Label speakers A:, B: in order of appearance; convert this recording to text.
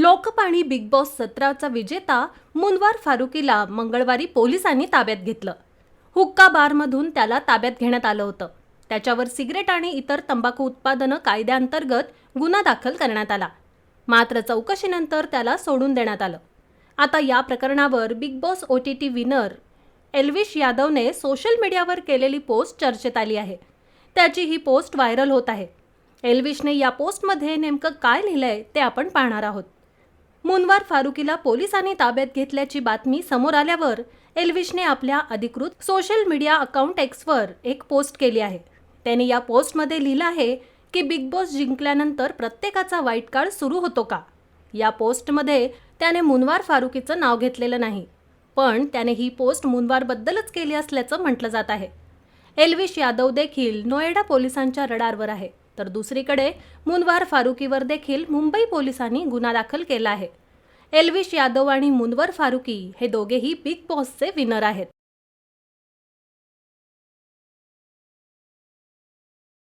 A: लोकपाणी big boss 17चा विजेता मुनवार फारुकीला मंगळवारी पोलिसांनी ताब्यात घेतलं. हुक्का बारमधून त्याला ताब्यात घेण्यात आलं होतं. त्याच्यावर सिगरेट आणि इतर तंबाखू उत्पादनं कायद्याअंतर्गत गुन्हा दाखल करण्यात आला. मात्र चौकशीनंतर त्याला सोडून देण्यात आलं. आता या प्रकरणावर Bigg Boss OTT winner Elvish यादवने सोशल मीडियावर केलेली पोस्ट चर्चेत आली आहे. त्याची ही पोस्ट व्हायरल होत आहे. एल्विशने या पोस्टमध्ये नेमकं काय लिहिलंय ते आपण पाहणार आहोत. मुनवार फारुकीला पोलिसांनी ताब्यात घेतल्याची बातमी समोर आल्यावर एल्विशने आपल्या अधिकृत सोशल मीडिया अकाउंट Xवर एक पोस्ट केली आहे. त्याने या पोस्टमध्ये लिहिलं आहे की बिग बॉस जिंकल्यानंतर प्रत्येकाचा वाईट काळ सुरू होतो का? या पोस्टमध्ये त्याने मुनवार फारुकीचं नाव घेतलेलं नाही, पण त्याने ही पोस्ट मुनवारबद्दलच केली असल्याचं म्हटलं जात आहे. एल्विश यादव देखील नोएडा पोलिसांच्या रडारवर आहे, तर दुसरीकडे मुनवार फारुकीवर देखील मुंबई पोलिसांनी गुन्हा दाखल केला आहे. एल्विश यादव आणि मुनवार फारुकी हे दोघेही बिग बॉसचे विनर आहेत.